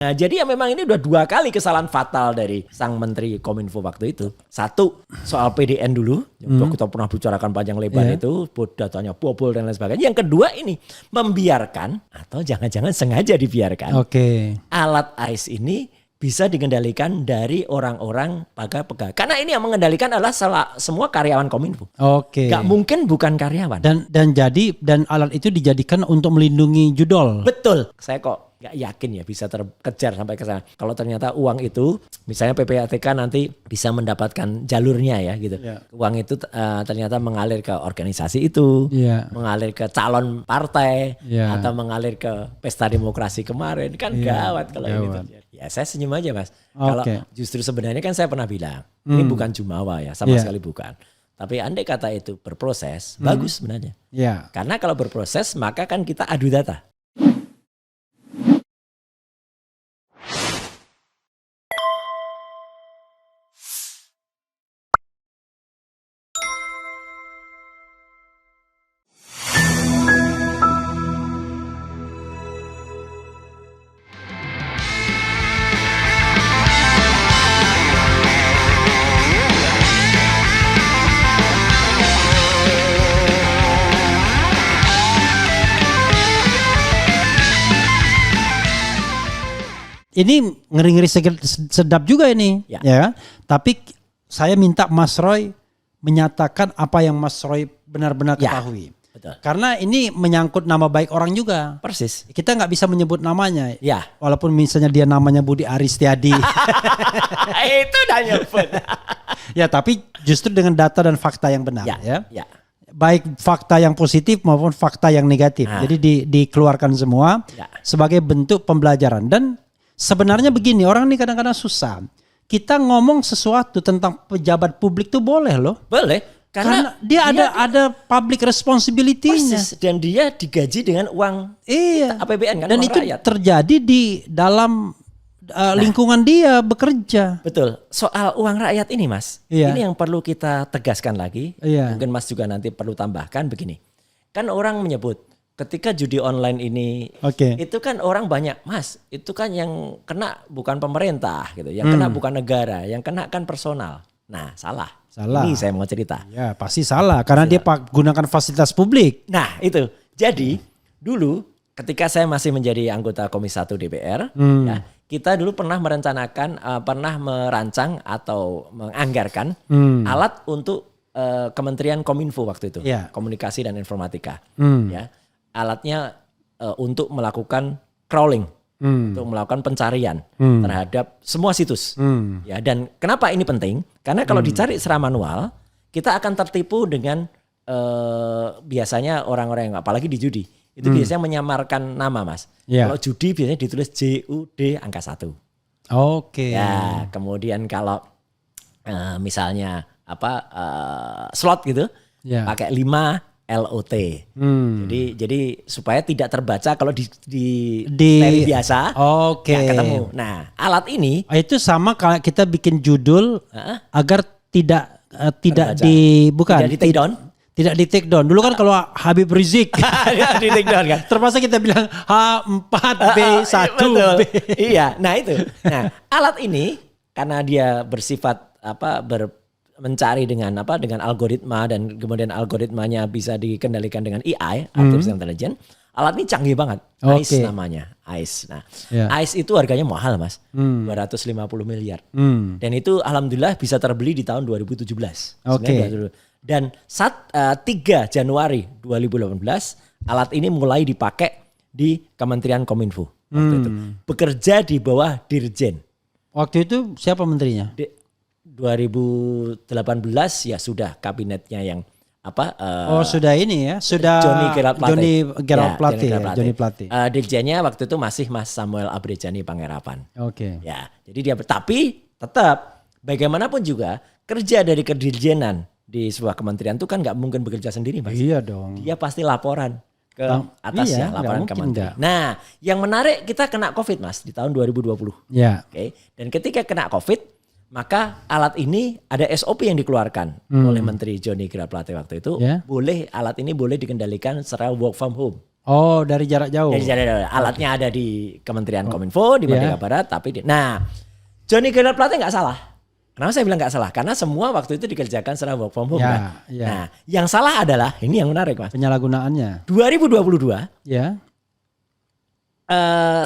Nah, jadi ya memang ini udah 2 kali kesalahan fatal dari sang Menteri Kominfo waktu itu. Satu, soal PDN dulu, yang kita pernah bicarakan panjang lebar itu, datanya bobol dan lain sebagainya. Yang kedua ini, membiarkan atau jangan-jangan sengaja dibiarkan. Alat AIS ini bisa dikendalikan dari orang-orang pegawai. Karena ini yang mengendalikan adalah semua karyawan Kominfo. Gak mungkin bukan karyawan. Dan alat itu dijadikan untuk melindungi judol. Betul. Saya kok gak yakin ya bisa terkejar sampai ke sana. Kalau ternyata uang itu, misalnya PPATK nanti bisa mendapatkan jalurnya ya gitu. Uang itu ternyata mengalir ke organisasi itu, mengalir ke calon partai, atau mengalir ke pesta demokrasi kemarin. Kan gawat kalau ini terjadi. Ya saya senyum aja Mas. Kalau justru sebenarnya kan saya pernah bilang, ini bukan jumawa ya, sama sekali bukan. Tapi andai kata itu berproses, bagus sebenarnya. Karena kalau berproses maka kan kita adu data. Ini ngeri-ngeri sedap juga ini, ya. Tapi saya minta Mas Roy menyatakan apa yang Mas Roy benar-benar ketahui. Betul. Karena ini menyangkut nama baik orang juga. Persis. Kita nggak bisa menyebut namanya. Ya. Walaupun misalnya dia namanya Budi Aristiadi. Itu udah nyebut. Ya, tapi justru dengan data dan fakta yang benar, ya. Baik fakta yang positif maupun fakta yang negatif. Jadi dikeluarkan semua sebagai bentuk pembelajaran. Dan sebenarnya begini, orang ini kadang-kadang susah. Kita ngomong sesuatu tentang pejabat publik tuh boleh loh. Boleh. Karena dia ada public responsibility-nya. Persis, dan dia digaji dengan uang APBN kan. Dan itu rakyat. terjadi di dalam lingkungan dia bekerja. Betul. Soal uang rakyat ini Mas, ini yang perlu kita tegaskan lagi. Mungkin Mas juga nanti perlu tambahkan begini. Kan orang menyebut ketika judi online ini, itu kan orang banyak, Mas, itu kan yang kena bukan pemerintah gitu, yang kena bukan negara, yang kena kan personal. Nah, salah. Ini saya mau cerita. Ya, pasti salah karena dia gunakan fasilitas publik. Nah, itu. Jadi, dulu ketika saya masih menjadi anggota Komisi 1 DPR, ya, kita dulu pernah merencanakan, pernah merancang atau menganggarkan alat untuk Kementerian Kominfo waktu itu, Komunikasi dan Informatika. Ya. Alatnya untuk melakukan crawling, untuk melakukan pencarian terhadap semua situs. Ya, dan kenapa ini penting? Karena kalau dicari secara manual, kita akan tertipu dengan biasanya orang-orang yang apalagi di judi. Itu biasanya menyamarkan nama, Mas. Kalau judi biasanya ditulis JUD angka 1. Ya, kemudian kalau misalnya slot gitu, pakai 5 LOT. Jadi supaya tidak terbaca kalau di teri biasa ketemu. Nah, alat ini itu sama kalau kita bikin judul agar tidak di take down. Tidak di take down. Dulu kan kalau Habib Rizik di take down kan. Terpaksa kita bilang H4B1B. Iya, nah itu. Nah, alat ini karena dia bersifat mencari dengan algoritma dan kemudian algoritmanya bisa dikendalikan dengan AI, artificial intelligence. Alat ini canggih banget. AIS namanya, AIS. Nah, AIS itu harganya mahal, Mas. 250 miliar. Dan itu alhamdulillah bisa terbeli di tahun 2017. Dan 3 Januari 2018 alat ini mulai dipakai di Kementerian Kominfo. Waktu itu bekerja di bawah Dirjen. Waktu itu siapa menterinya? 2018 ya sudah kabinetnya yang sudah ini ya, sudah Johnny Gerald Plate. Dirjennya waktu itu masih Mas Samuel Abrejani Pangerapan. Ya, jadi dia tapi tetap bagaimanapun juga kerja dari kedirjenan di sebuah kementerian itu kan nggak mungkin bekerja sendiri, Mas. Iya dong. Dia pasti laporan ke atasnya, laporan ke menteri. Nah, yang menarik kita kena COVID, Mas, di tahun 2020. Dan ketika kena COVID, maka alat ini ada SOP yang dikeluarkan oleh Menteri Johnny Gerald Plate waktu itu. Alat ini boleh dikendalikan secara work from home. Oh, dari jarak jauh. Dari jarak jauh. Alatnya ada di Kementerian Kominfo di Merdeka Barat, tapi nah Johnny Gerard Plate nggak salah. Kenapa saya bilang nggak salah? Karena semua waktu itu dikerjakan secara work from home kan. Nah, yang salah adalah ini yang menarik Mas. Penyalahgunaannya. 2022. Ya.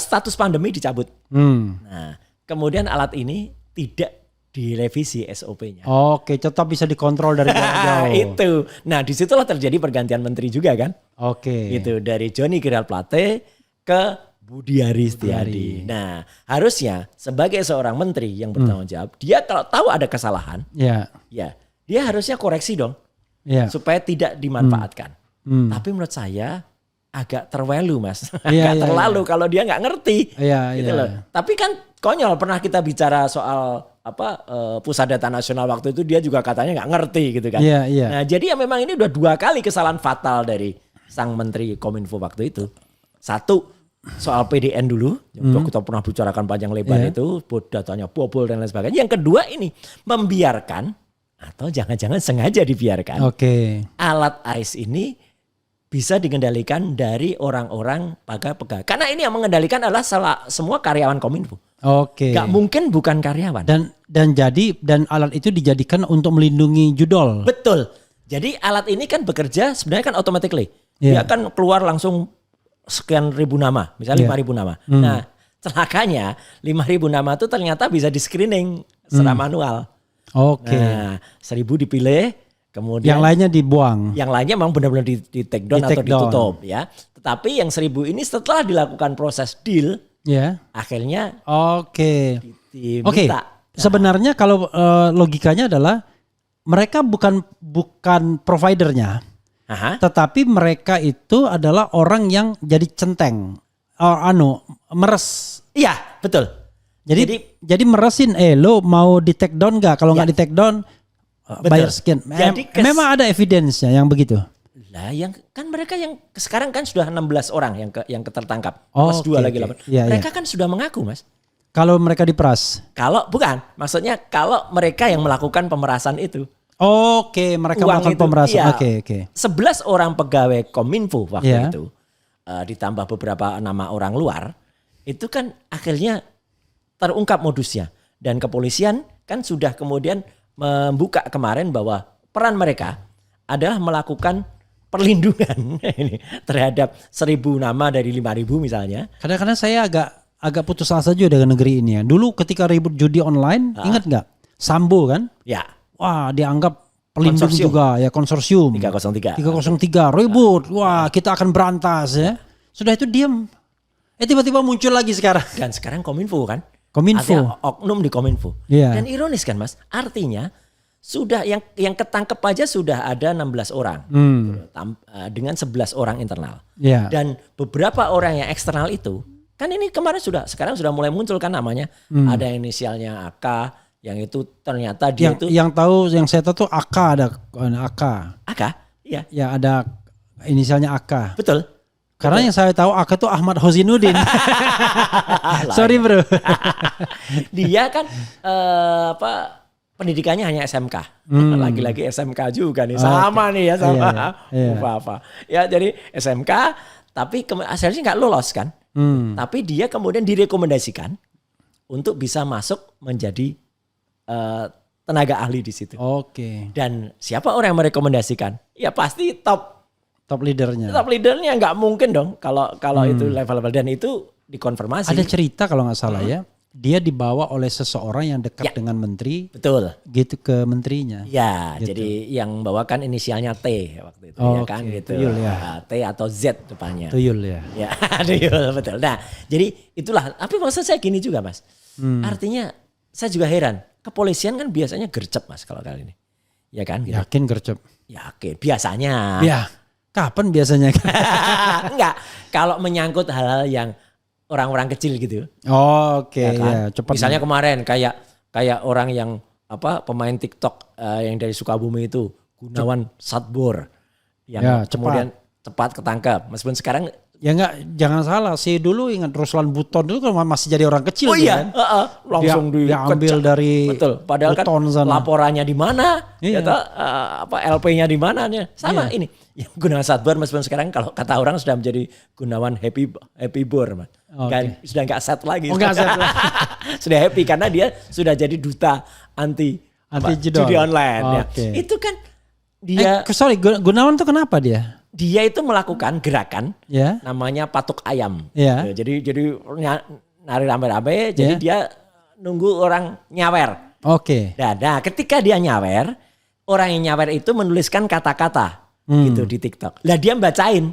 Status pandemi dicabut. Nah, kemudian alat ini tidak direvisi SOP-nya. Oke, tetap bisa dikontrol dari jauh. Itu. Nah, disitulah terjadi pergantian menteri juga kan. Oke. Itu dari Johnny Gerard Plate ke Budiari Setiadi. Nah, harusnya sebagai seorang menteri yang bertanggung jawab, dia kalau tahu ada kesalahan, ya, dia harusnya koreksi dong, supaya tidak dimanfaatkan. Tapi menurut saya agak terlalu Mas, agak terlalu kalau dia nggak ngerti, gitu loh. Tapi kan konyol, pernah kita bicara soal Pusat Data Nasional waktu itu dia juga katanya nggak ngerti gitu kan. Nah, jadi ya memang ini udah 2 kali kesalahan fatal dari sang Menteri Kominfo waktu itu. Satu, soal PDN dulu, yang kita pernah bicarakan panjang lebar itu, datanya bobol dan lain sebagainya. Yang kedua ini membiarkan atau jangan-jangan sengaja dibiarkan alat AIS ini bisa dikendalikan dari orang-orang pegawai. Karena ini yang mengendalikan adalah semua karyawan Kominfo. Gak mungkin bukan karyawan. Dan alat itu dijadikan untuk melindungi judul. Betul. Jadi alat ini kan bekerja sebenarnya kan automatically. Dia kan keluar langsung sekian ribu nama, misalnya 5.000 nama. Nah, celakanya 5.000 nama itu ternyata bisa di screening secara manual. Nah, 1.000 dipilih, kemudian yang lainnya dibuang. Yang lainnya memang benar-benar di take down atau ditutup ya. Tetapi yang 1.000 ini setelah dilakukan proses deal, akhirnya diminta. Sebenarnya kalau logikanya adalah mereka bukan providernya. Tetapi mereka itu adalah orang yang jadi centeng, meres. Iya, betul. Jadi meresin, lo mau di take down nggak? Kalau nggak di take down, bayar sekian. Memang ada evidence-nya yang begitu. Lah, yang kan mereka yang sekarang kan sudah 16 orang yang tertangkap, plus 2 lagi 8. Mereka kan sudah mengaku, Mas. Kalau mereka diperas? Kalau bukan, maksudnya kalau mereka yang melakukan pemerasan itu. Mereka melakukan pemerasan. 11 orang pegawai Kominfo waktu itu, ditambah beberapa nama orang luar, itu kan akhirnya terungkap modusnya. Dan kepolisian kan sudah kemudian membuka kemarin bahwa peran mereka adalah melakukan perlindungan ini terhadap 1.000 nama dari 5.000 misalnya. Kadang-kadang saya agak putus asa juga dengan negeri ini ya. Dulu ketika ribut judi online, ingat nggak? Sambo kan? Ya. Wah, dianggap pelindung juga ya, konsorsium 303 ribut. Wah, kita akan berantas ya. Sudah itu diam. Tiba-tiba muncul lagi sekarang. Dan sekarang Kominfo kan? Kominfo. Oknum di Kominfo. Dan ironis kan Mas, artinya sudah yang ketangkep aja sudah ada 16 orang. Dengan 11 orang internal. Dan beberapa orang yang eksternal itu kan ini kemarin sekarang sudah mulai muncul kan namanya. Ada inisialnya AK, yang itu ternyata dia yang saya tahu tuh AK, ada AK. AK? Iya. Ya, ada inisialnya AK. Betul. Karena yang saya tahu AK tuh Ahmad Hozinuddin. Sorry bro. Dia kan pendidikannya hanya SMK. Lagi-lagi SMK juga nih. Sama nih ya sama. Ya jadi SMK tapi hasilnya nggak lolos kan. Tapi dia kemudian direkomendasikan untuk bisa masuk menjadi tenaga ahli di situ. Dan siapa orang yang merekomendasikan? Ya pasti top leadernya. Top leadernya nggak mungkin dong kalau itu level-level, dan itu dikonfirmasi. Ada cerita kalau nggak salah ya, dia dibawa oleh seseorang yang dekat dengan menteri. Betul. Gitu ke menterinya. Ya, gitu. Jadi yang bawakan inisialnya T waktu itu ya kan gitu. Tuyul ya. T atau Z depannya. Tuyul ya. Ya, tuyul betul. Nah, jadi itulah. Tapi maksud saya gini juga Mas. Artinya saya juga heran. Kepolisian kan biasanya gercep Mas kalau kali ini. Ya kan? Gitu. Yakin gercep? Yakin. Biasanya. Ya. Kapan biasanya? Enggak. Kalau menyangkut hal-hal yang orang-orang kecil gitu. Ya kan? Ya, cepat. Misalnya kemarin kayak orang yang pemain TikTok yang dari Sukabumi itu, Gunawan Satbor, yang kemudian cepat ketangkap. Meskipun sekarang Ya enggak, jangan salah. Si dulu ingat Ruslan Buton dulu kan masih jadi orang kecil. Oh iya, kan? langsung dia ambil dari betul. Padahal Buton kan sana. laporannya di mana, Iya. LP-nya di mana nih. Sama Iya. ini. Yang Gunawan Satbor meskipun sekarang kalau kata orang sudah menjadi Gunawan Happy Bor, Mas. Oke. Sudah nggak set lagi. Oh, nggak set lagi. Sudah happy karena dia sudah jadi duta anti judi online. Oke. Ya. Itu kan dia sorry, Gunawan tuh kenapa dia? Dia itu melakukan gerakan Ya. namanya patuk ayam. Ya. Jadi nari rame-rame, jadi dia nunggu orang nyawer. Oke. Nah, ketika dia nyawer, orang yang nyawer itu menuliskan kata-kata gitu di TikTok. Lah dia bacain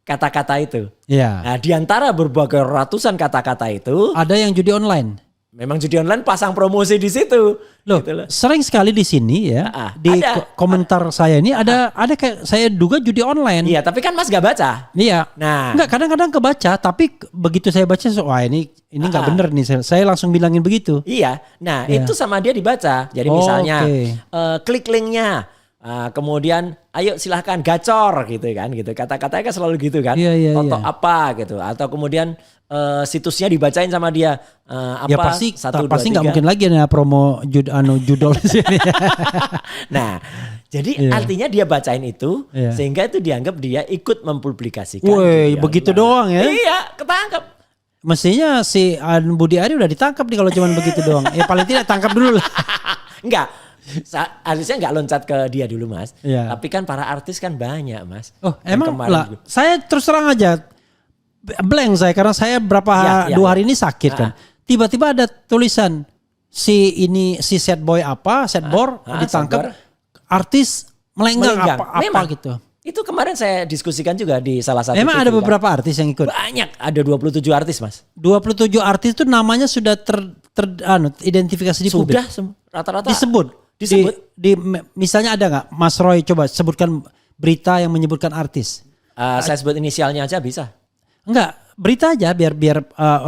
kata-kata itu. Ya. Nah, di antara berbagai ratusan kata-kata itu, Ada yang judi online. memang judi online pasang promosi di situ. Loh, Gitu loh. sering sekali di sini ya, di ada. komentar saya ini ada kayak saya duga judi online. Iya, tapi kan Mas gak baca. Iya. Nah. Enggak, kadang-kadang kebaca, tapi begitu saya baca, wah ini nggak bener nih. Saya langsung bilangin begitu. Iya, nah Iya. itu sama dia dibaca. Jadi misalnya klik linknya, kemudian ayo silahkan gacor gitu kan, gitu. Kata-katanya kan selalu gitu kan. Iya, Foto iya. apa gitu, atau kemudian situsnya dibacain sama dia. Ya Apa pasti 1, 2, pasti nggak 3. mungkin lagi ada promo judol di sini. Nah, jadi Iya. artinya dia bacain itu, Iya. sehingga itu dianggap dia ikut mempublikasikan. Woi, judi begitu online. doang ya? Iya, ketangkep. Mestinya si Budi Ari udah ditangkap nih kalau cuma begitu doang. Ya paling tidak tangkap dulu lah. Enggak. Harusnya nggak loncat ke dia dulu, Mas. Iya. Tapi kan para artis kan banyak, Mas. Oh, Yang emang kemarin lah. juga. Saya terus terang aja blank saya karena saya Iya, 2 hari ini sakit kan. Tiba-tiba ada tulisan si set boy ditangkap, artis melenggang. apa Memang. gitu. Itu kemarin saya diskusikan juga di salah satu Emang TV, ada kan. beberapa artis yang ikut. Banyak, ada 27 artis, Mas. 27 artis itu namanya sudah identifikasi di publik. Sudah rata-rata Disebut. Misalnya ada nggak, Mas Roy coba sebutkan berita yang menyebutkan artis. Saya sebut inisialnya aja bisa. Enggak, berita aja biar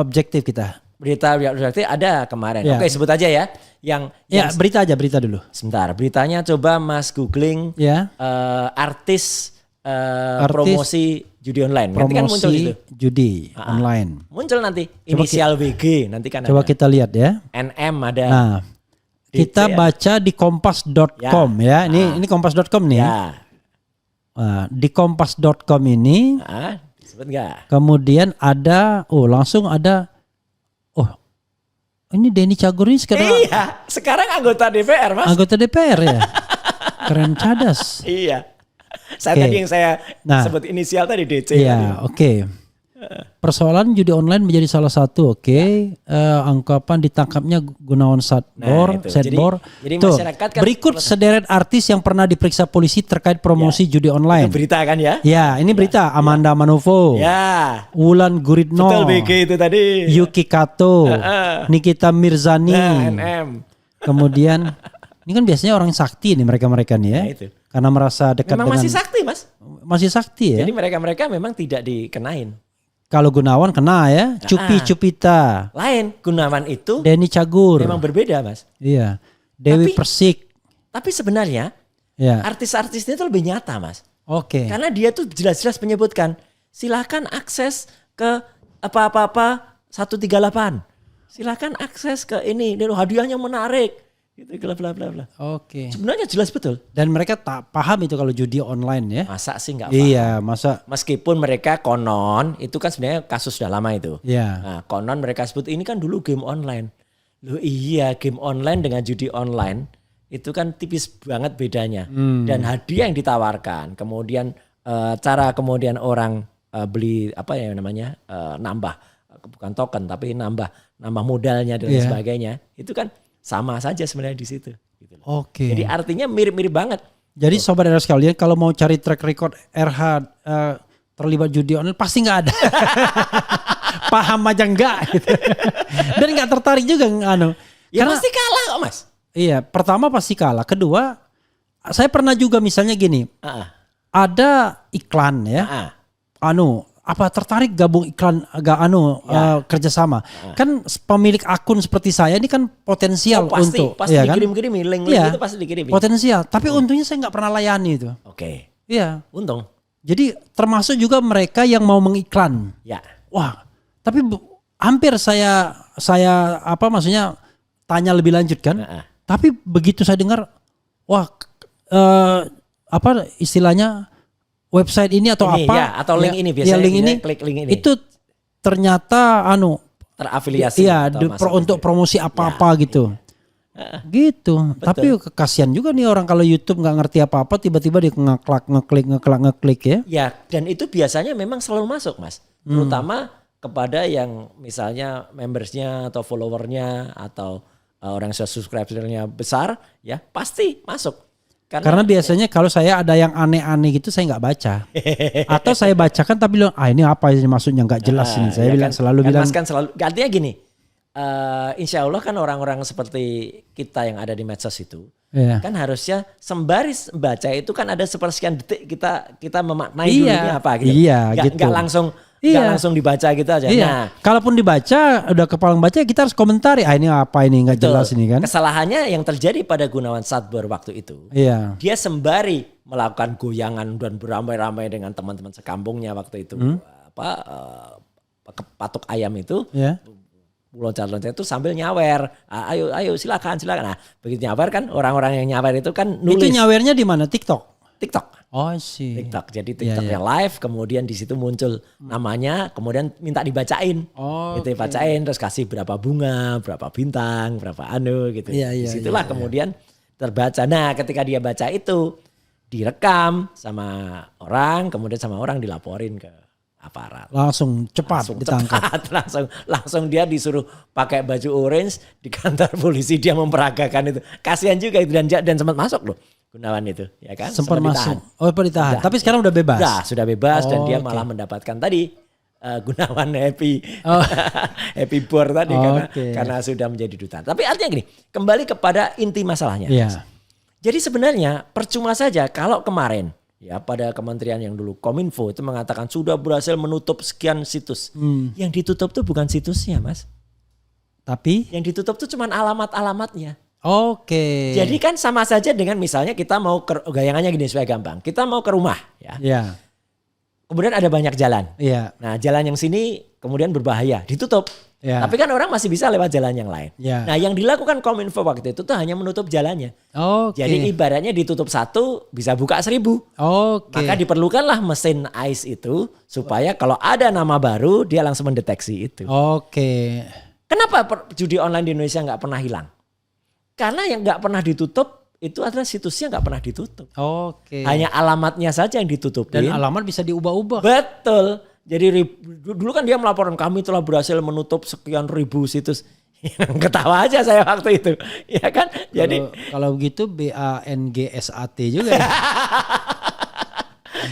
objektif kita. Berita berarti ada kemarin. Ya. Oke, sebut aja ya. Ya, berita dulu. Sebentar, beritanya coba Mas googling Ya. artis, Artis promosi judi online. Nanti kan muncul itu. Judi online. Muncul nanti inisial WG nanti kan Coba ada. kita lihat ya. NM ada. Nah, kita DC baca di kompas.com ya. Ini kompas.com nih. Ya. Nah, di kompas.com ini Disebut nggak? kemudian ada langsung ada ini Denny Cagur ini sekarang Iya, sekarang anggota DPR, Mas. anggota DPR ya. Keren cadas. Iya. Saya Oke. tadi yang saya Nah. sebut inisial tadi DC. Iya, oke. Persoalan judi online menjadi salah satu, anggapan ditangkapnya Gunawan Satbor, Nah, itu. Setbor. Jadi Tuh, masyarakat kan berikut sederet artis yang pernah diperiksa polisi terkait promosi judi online. Itu berita kan ya? Ya, ini berita Amanda Manovo, Ya. Wulan Guritno, Betul BG itu tadi. Yuki Kato, Nikita Mirzani. Nah, NM. Kemudian ini kan biasanya orang sakti nih mereka-mereka nih ya. Nah, itu. Karena merasa dekat Memang dengan masih sakti, Mas. masih sakti ya. Jadi mereka-mereka memang tidak dikenain. Kalau Gunawan kena ya, Cupi Cupita, Lain, Gunawan itu Denny Cagur. memang berbeda, Mas. Iya. Dewi Tapi- Persik. Tapi sebenarnya Ya. artis-artisnya itu lebih nyata, Mas. Oke. Karena dia tuh jelas-jelas menyebutkan, silakan akses ke apa-apa 138. Silakan akses ke ini, dan hadiahnya menarik. Gitu, bla bla bla bla. Oke. Sebenarnya jelas betul. Dan mereka tak paham itu kalau judi online ya. Masa sih nggak paham? Iya, masa. Meskipun mereka konon, itu kan sebenarnya kasus sudah lama itu. Iya. Nah, konon mereka sebut ini kan dulu game online. Loh iya, game online dengan judi online itu kan tipis banget bedanya. Dan hadiah yang ditawarkan, kemudian cara kemudian orang beli apa ya namanya, nambah, bukan token tapi nambah modalnya dan Iya. sebagainya. Itu kan sama saja sebenarnya di situ. Gitu loh. Oke. Jadi artinya mirip-mirip banget. Jadi sobat era sekalian, kalau mau cari track record RH terlibat judi online pasti nggak ada. Paham aja enggak gitu. Dan nggak tertarik juga Ya pasti kalah kok, Mas. Iya, pertama pasti kalah. Kedua, saya pernah juga misalnya gini, ada iklan ya. Apa tertarik gabung iklan kerjasama? Kan pemilik akun seperti saya ini kan potensial untuk pasti ya kan? dikirim-kirim link Iya, itu pasti dikirim. potensial. Tapi untungnya saya nggak pernah layani itu. Oke. Iya, Untung. Jadi termasuk juga mereka yang mau mengiklan. Ya. Wah, tapi hampir saya maksudnya tanya lebih lanjut kan. Tapi begitu saya dengar, wah istilahnya website ini atau ini, apa? Ya, atau link ini biasanya. Ya, link ini, klik link ini. Itu ternyata terafiliasi. Iya, untuk promosi apa-apa gitu. Gitu. Betul. Tapi kasihan juga nih orang kalau YouTube nggak ngerti apa-apa tiba-tiba dia ngeklik ya. Ya, dan itu biasanya memang selalu masuk, Mas. Terutama kepada yang misalnya membersnya atau followernya atau orang yang subscribernya besar, ya pasti masuk. Karena biasanya kalau saya ada yang aneh-aneh gitu saya nggak baca. Atau saya bacakan tapi bilang ini apa ini maksudnya nggak jelas ini. Saya bilang selalu bilang. Mas kan selalu, artinya gini. Insya Allah kan orang-orang seperti kita yang ada di medsos itu kan harusnya sembari baca itu kan ada sepersekian detik kita memaknai dulu ini apa gitu. Nggak langsung dibaca gitu aja. Nah, kalaupun dibaca udah kepala baca kita harus komentari ini apa ini nggak jelas ini kan. Kesalahannya yang terjadi pada Gunawan Satbor waktu itu. Dia sembari melakukan goyangan dan beramai-ramai dengan teman-teman sekampungnya waktu itu patok ayam itu. Loncat-loncat itu sambil nyawer. Ayo silakan. Nah, begitu nyawer kan orang-orang yang nyawer itu kan nulis. Itu nyawernya di mana? TikTok. Oh sih. TikTok. Jadi TikToknya live, kemudian di situ muncul namanya, kemudian minta dibacain. Gitu bacain terus kasih berapa bunga, berapa bintang, berapa gitu. Disitulah kemudian terbaca. Nah, ketika dia baca itu direkam sama orang, kemudian sama orang dilaporin ke aparat. Langsung cepat ditangkap. Langsung dia disuruh pakai baju orange di kantor polisi, dia memperagakan itu. Kasihan juga itu dan sempat masuk loh Gunawan itu, ya kan? Sempat masuk. Ditahan. Tapi sekarang udah bebas. Sudah bebas dan dia malah mendapatkan tadi Gunawan happy bor tadi karena sudah menjadi duta. Tapi artinya gini, kembali kepada inti masalahnya. Jadi sebenarnya percuma saja kalau kemarin ya pada kementerian yang dulu Kominfo itu mengatakan sudah berhasil menutup sekian situs. Yang ditutup tuh bukan situsnya, Mas. Tapi yang ditutup tuh cuman alamat-alamatnya. Jadi kan sama saja dengan misalnya kita mau gayangannya gini supaya gampang. Kita mau ke rumah ya. Kemudian ada banyak jalan. Nah, jalan yang sini kemudian berbahaya, ditutup. Tapi kan orang masih bisa lewat jalan yang lain. Nah, yang dilakukan Kominfo waktu itu tuh hanya menutup jalannya. Jadi ibaratnya ditutup 1 bisa buka 1000. Maka diperlukanlah mesin ICE itu supaya kalau ada nama baru dia langsung mendeteksi itu. Kenapa judi online di Indonesia nggak pernah hilang? Karena yang nggak pernah ditutup itu adalah situsnya nggak pernah ditutup. Hanya alamatnya saja yang ditutupin. Dan alamat bisa diubah-ubah. Betul. Jadi dulu kan dia melaporkan kami telah berhasil menutup sekian ribu situs. Ketawa aja saya waktu itu, ya kan? Jadi kalau begitu BANGSAT juga. Ya?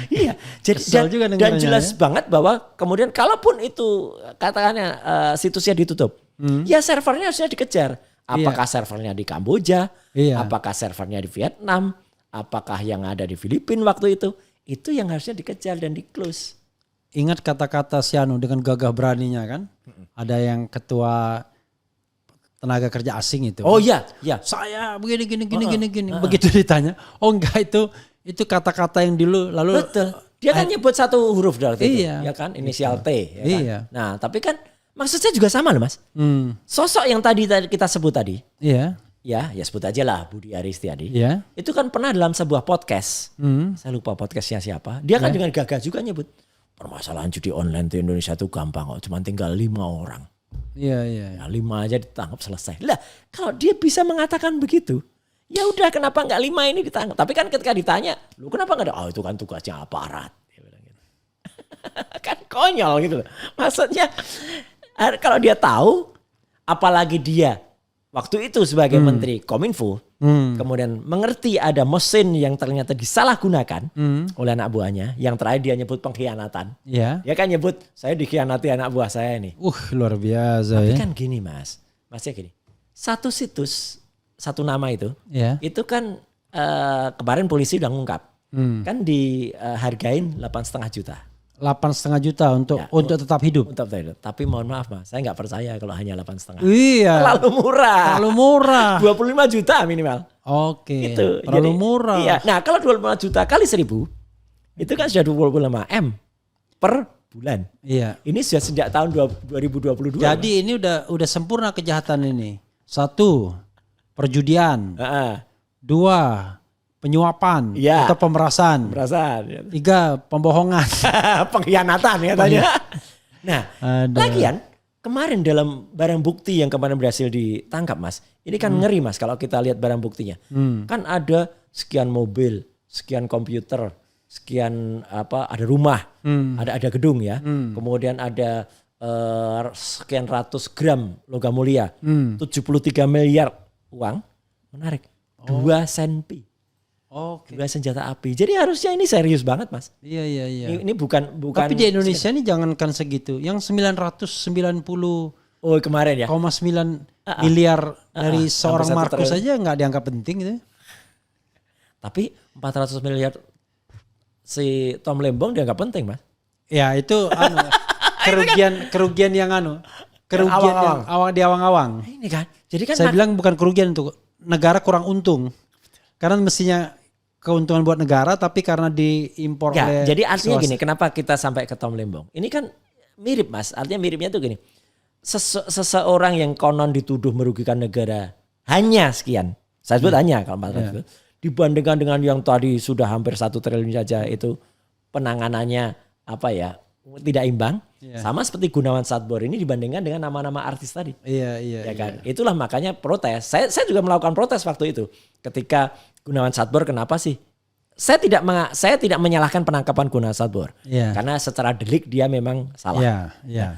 Iya. Jadi dan jelas banget bahwa kemudian kalaupun itu katakannya situsnya ditutup, ya servernya harusnya dikejar. Apakah servernya di Kamboja? Apakah servernya di Vietnam? Apakah yang ada di Filipina waktu itu? Itu yang harusnya dikejar dan di-close. Ingat kata-kata Sianu dengan gagah beraninya kan? Ada yang ketua tenaga kerja asing itu. Saya begini. Begitu ditanya, enggak itu kata-kata yang dulu lalu. Betul. Dia kan nyebut satu huruf dari itu, ya kan? Inisial T. Ya kan? Nah, tapi kan maksudnya juga sama loh, Mas. Sosok yang tadi kita sebut tadi. Ya sebut aja lah Budi Aris tadi. Itu kan pernah dalam sebuah podcast. Saya lupa podcastnya siapa. Dia kan dengan gagah juga nyebut. Permasalahan judi online di Indonesia itu gampang kok. Cuma tinggal 5 orang. Iya. 5 aja ditangkap selesai. Lah kalau dia bisa mengatakan begitu. Ya udah kenapa nggak 5 ini ditangkap. Tapi kan ketika ditanya. Lu kenapa nggak ada. Itu kan tugasnya aparat. Dia bilang gitu. Kan konyol gitu. Maksudnya kalau dia tahu. Apalagi dia. Waktu itu sebagai Menteri Kominfo. Kemudian mengerti ada mesin yang ternyata disalahgunakan oleh anak buahnya. Yang terakhir dia nyebut pengkhianatan. Dia kan nyebut saya dikhianati anak buah saya ini. Luar biasa. Tapi kan gini Mas. Masnya gini. Satu situs, satu nama itu. Itu kan kemarin polisi udah ngungkap. Kan dihargain 8,5 juta. 8,5 juta untuk tetap hidup. Tapi mohon maaf Mas, saya nggak percaya kalau hanya 8,5. Terlalu murah. 25 juta minimal. Terlalu murah. Iya. Nah kalau 25 juta kali 1000, Itu kan sudah 25 M per bulan. Iya. Ini sudah sejak tahun 2022. Jadi ini udah sempurna kejahatan ini. 1, perjudian. 2, penyuapan atau pemerasan. 3, pembohongan. Pengkhianatan katanya. Nah, lagian kemarin dalam barang bukti yang kemarin berhasil ditangkap, Mas. Ini kan ngeri, Mas, kalau kita lihat barang buktinya. Kan ada sekian mobil, sekian komputer, sekian ada rumah, ada gedung ya. Kemudian ada sekian ratus gram logam mulia, 73 miliar uang. Menarik. 2 senpi. 2 senjata api. Jadi harusnya ini serius banget, Mas. Iya. Ini bukan. Tapi di Indonesia ini jangankan segitu. Yang 990 kemarin ya. 9 miliar dari seorang Markus saja nggak dianggap penting gitu. Tapi 400 miliar si Tom Lembong dianggap penting, Mas. Ya itu kerugian yang kerugian yang di awang-awang. Ini kan. Jadi kan saya bilang bukan kerugian untuk negara kurang untung. Karena mestinya keuntungan buat negara, tapi karena diimpor oleh jadi artinya gini, kenapa kita sampai ke Tom Lembong? Ini kan mirip, Mas. Artinya miripnya tuh gini. Seseorang yang konon dituduh merugikan negara hanya sekian. Saya sebut hanya kalau 400 dibandingkan dengan yang tadi sudah hampir 1 triliun saja, itu penanganannya tidak imbang. Sama seperti Gunawan Satbour ini dibandingkan dengan nama-nama artis tadi. Iya. Ya kan? Itulah makanya protes. Saya juga melakukan protes waktu itu. Ketika Gunawan Satbour, kenapa sih? Saya tidak menyalahkan penangkapan Gunawan Satbour. Karena secara delik dia memang salah.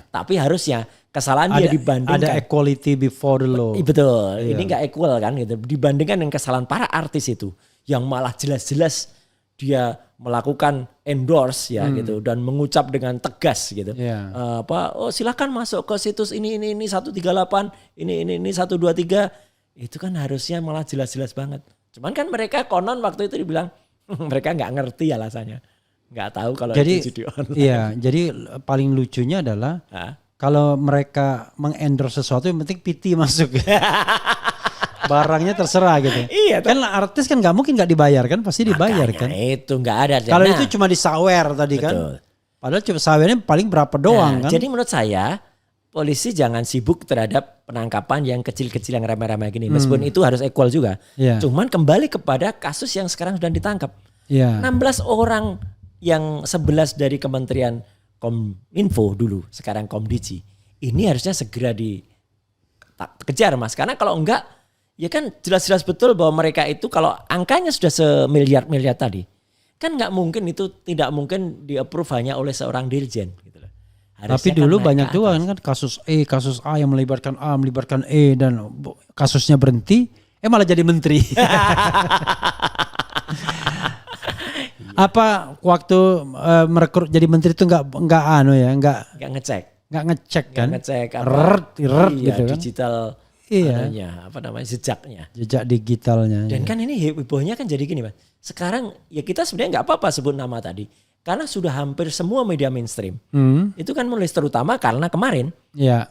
Tapi harusnya kesalahan dia dibandingkan. Ada equality before the law. Betul. Ini nggak equal kan gitu. Dibandingkan dengan kesalahan para artis itu yang malah jelas-jelas dia melakukan endorse gitu dan mengucap dengan tegas gitu. Silakan masuk ke situs ini 138, ini 123. Itu kan harusnya malah jelas-jelas banget. Cuman kan mereka konon waktu itu dibilang mereka nggak ngerti alasannya. Nggak tahu kalau itu judi online. Iya, jadi paling lucunya adalah kalau mereka mengendorse sesuatu yang penting PT masuk. Barangnya terserah gitu. Iya. Kan artis kan nggak mungkin nggak dibayar kan, pasti dibayar kan. Itu nggak ada. Kalau itu cuma disawer tadi kan. Padahal cuma sawernya paling berapa doang kan. Jadi menurut saya polisi jangan sibuk terhadap penangkapan yang kecil-kecil yang remeh-remeh gini. Meskipun itu harus equal juga. Cuman kembali kepada kasus yang sekarang sudah ditangkap. 16 orang yang 11 dari Kementerian Kominfo dulu, sekarang Komdiji. Ini harusnya segera dikejar, Mas. Karena kalau enggak, ya kan jelas-jelas betul bahwa mereka itu kalau angkanya sudah semiliar-miliar tadi, kan nggak mungkin itu tidak mungkin di-approve hanya oleh seorang dirjen. Gitu loh. Tapi dulu kan banyak juga kan kasus A yang melibatkan E dan kasusnya berhenti, malah jadi menteri. Apa waktu merekrut jadi menteri itu nggak ngecek kan? Gitu kan? Digital. Jejak digitalnya. Dan kan ini hebohnya kan jadi gini, Mas. Sekarang ya kita sebenarnya nggak apa-apa sebut nama tadi, karena sudah hampir semua media mainstream itu kan menulis, terutama karena kemarin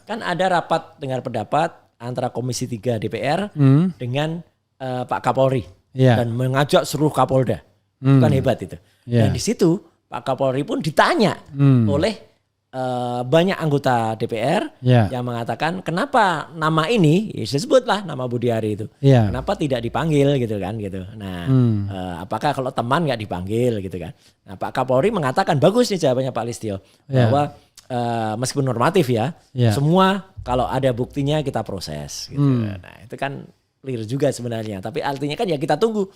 kan ada rapat dengar pendapat antara Komisi 3 DPR dengan Pak Kapolri dan mengajak seluruh Kapolda. Bukan hebat itu. Dan di situ Pak Kapolri pun ditanya oleh banyak anggota DPR yang mengatakan kenapa nama ini, disebutlah nama Budiari itu, kenapa tidak dipanggil gitu kan gitu. Nah, apakah kalau teman nggak dipanggil gitu kan. Nah, Pak Kapolri mengatakan bagus nih jawabannya Pak Listio, bahwa meskipun normatif semua kalau ada buktinya kita proses gitu. Nah, itu kan clear juga sebenarnya, tapi artinya kan ya kita tunggu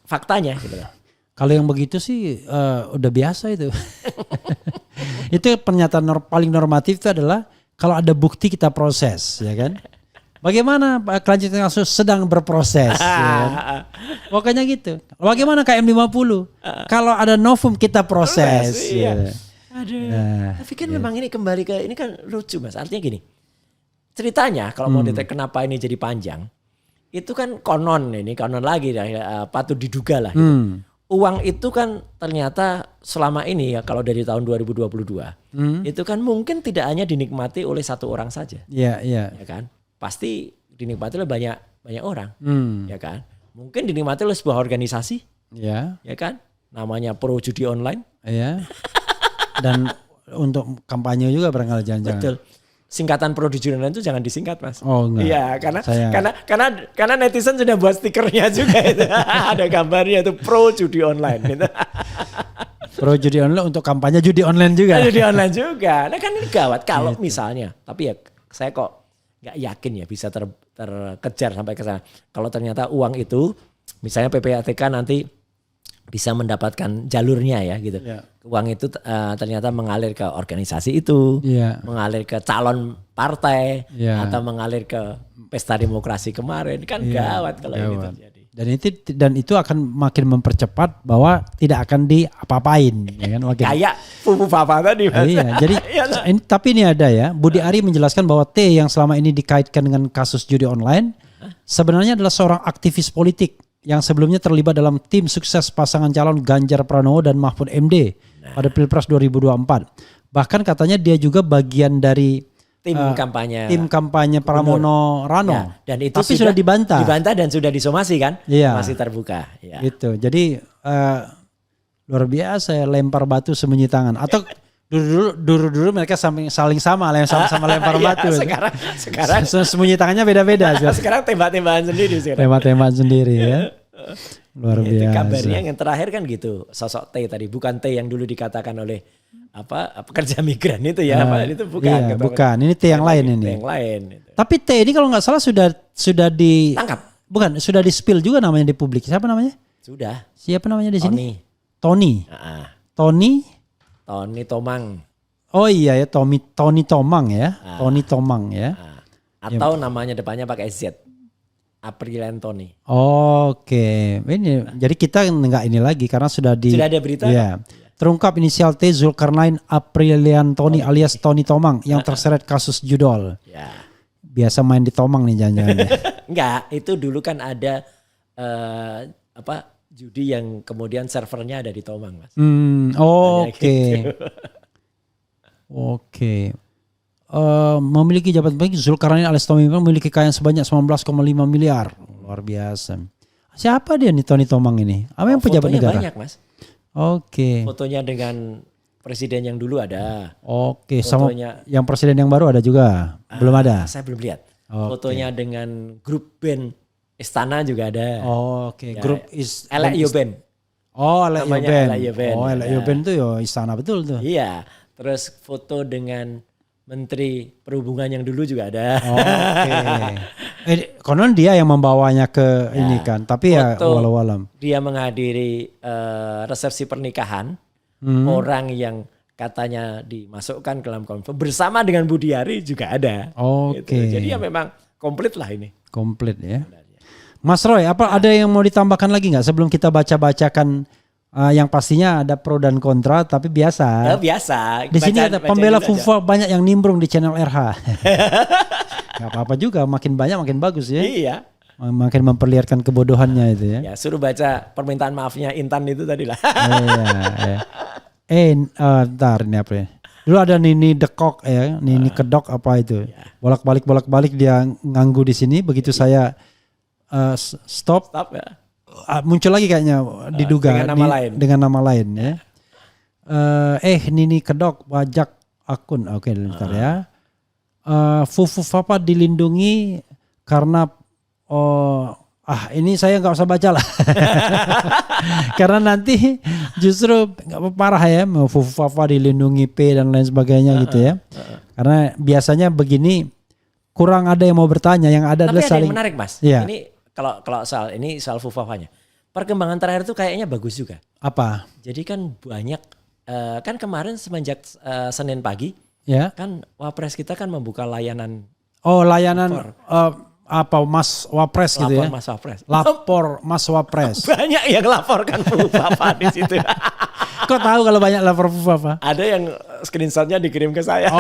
faktanya gitu loh. Kalau yang begitu sih udah biasa itu. Itu pernyataan paling normatif itu adalah kalau ada bukti kita proses, ya kan? Bagaimana kelanjutan kasus sedang berproses, ya kan? Pokoknya gitu. Bagaimana KM50? Kalau ada novum kita proses. Tapi kan memang ini kembali ke ini kan lucu, Mas. Artinya gini. Ceritanya kalau mau detail kenapa ini jadi panjang, itu kan konon lagi patut diduga lah gitu. Uang itu kan ternyata selama ini ya kalau dari tahun 2022 itu kan mungkin tidak hanya dinikmati oleh satu orang saja. Ya kan? Pasti dinikmati oleh banyak orang. Ya kan? Mungkin dinikmati oleh sebuah organisasi. Ya kan? namanya pro judi online. Iya. Dan untuk kampanye juga barangkali jangan-jangan. Betul. Singkatan pro judi online itu jangan disingkat, Mas. Oh enggak. Iya, karena netizen sudah buat stikernya juga itu. Ada gambarnya itu pro judi online gitu. Pro judi online untuk kampanye judi online juga. Judi online juga. Nah kan ini gawat kalau misalnya, tapi ya saya kok nggak yakin ya bisa terkejar sampai ke sana. Kalau ternyata uang itu, misalnya PPATK nanti bisa mendapatkan jalurnya ya gitu. Yeah. Uang itu ternyata mengalir ke organisasi itu, mengalir ke calon partai, atau mengalir ke pesta demokrasi kemarin. Kan gawat kalau ini terjadi. Dan itu akan makin mempercepat bahwa tidak akan diapa-apain. Ya kan? Kayak Fufu Papa tadi. Iya, jadi tapi ini ada ya, Budi Ari menjelaskan bahwa T yang selama ini dikaitkan dengan kasus judi online sebenarnya adalah seorang aktivis politik yang sebelumnya terlibat dalam tim sukses pasangan calon Ganjar Pranowo dan Mahfud MD pada Pilpres 2024. Bahkan katanya dia juga bagian dari tim kampanye Pramono Rano. Ya, dan itu tapi sudah dibantah dan sudah disomasi kan? Iya. Masih terbuka. Ya. Gitu. Jadi luar biasa ya, lempar batu sembunyi tangan. Atau dulu mereka saling sama lempar batu. Sekarang sembunyi tangannya beda-beda. Sekarang tembak-tembakan sendiri. Tembak-tembakan sendiri ya. Luar biasa. Itu kabarnya yang terakhir kan gitu. Sosok T tadi, bukan T yang dulu dikatakan oleh pekerja migran itu ya. Itu bukan. Iya, bukan. Ini T yang lain ini. T yang lain. Tapi T ini kalau nggak salah sudah ditangkap. Bukan, sudah di-spill juga namanya di publik. Siapa namanya? Sudah. Siapa namanya di sini? Tony. Tony Tomang. Oh iya ya, Tony Tomang ya. Tony Tomang ya. Atau namanya depannya pakai Z. Aprilian Tony. Oke. Ini jadi kita enggak ini lagi karena sudah ada berita. Ya. Terungkap inisial T Zulkarnain Aprilian Tony alias Tony Tomang yang terseret kasus judol. Ya. Biasa main di Tomang nih jangan-jangan. Enggak, itu dulu kan ada judi yang kemudian servernya ada di Tomang, Mas. Oke. Oke. Memiliki jabatan baik, Zulkarnain alias Tommy memiliki kekayaan sebanyak 19,5 miliar. Luar biasa. Siapa dia nih Tony Tomang ini? Apa yang pejabat negara? Banyak, Mas. Oke. Fotonya dengan presiden yang dulu ada. Oke, fotonya, sama yang presiden yang baru ada juga? Belum ada? Saya belum lihat. Fotonya dengan grup band Istana juga ada. Oke, grup Elek Band. Oh, Elek Band. Oh, Elek Band itu ya Istana betul tuh. Iya. Terus foto dengan Menteri Perhubungan yang dulu juga ada. Oke. Konon dia yang membawanya ke ini kan, tapi ya walau-walam. Dia menghadiri resepsi pernikahan orang yang katanya dimasukkan ke dalam konvoy bersama dengan Budi Ari juga ada. Oke. Gitu. Jadi ya memang komplit lah ini. Komplit ya. Mas Roy, ada yang mau ditambahkan lagi nggak sebelum kita baca-bacakan? Yang pastinya ada pro dan kontra, tapi biasa. Biasa. Di sini ada pembela FUFA banyak yang nimbrung di channel RH. Gak apa-apa juga, makin banyak makin bagus ya. Iya. Makin memperlihatkan kebodohannya itu ya. Ya suruh baca permintaan maafnya Intan itu tadi lah. Ntar ini apa ya. Dulu ada Nini Dekok ya, Nini Kedok apa itu. Bolak-balik dia nganggu di sini, begitu saya stop ya. Muncul lagi kayaknya diduga dengan nama lain ya. Nini Kedok pajak akun. Oke, bentar ya. Fufu Papa dilindungi karena ini saya nggak usah baca lah. Karena nanti justru parah ya, Fufu Papa dilindungi P dan lain sebagainya gitu ya. Karena biasanya begini kurang ada yang mau bertanya, yang ada adalah saling. Tapi ada yang menarik, Mas. Ya. Ini kalau soal Fufafanya, perkembangan terakhir itu kayaknya bagus juga. Apa? Jadi kan banyak kan kemarin semenjak Senin pagi, ya kan Wapres kita kan membuka layanan. Layanan Mas Wapres gitu ya? Mas Wapres. Lapor Mas Wapres. Banyak yang laporkan Fufafa di situ. Kok tahu kalau banyak lapor Fufafa? Ada yang screenshotnya dikirim ke saya.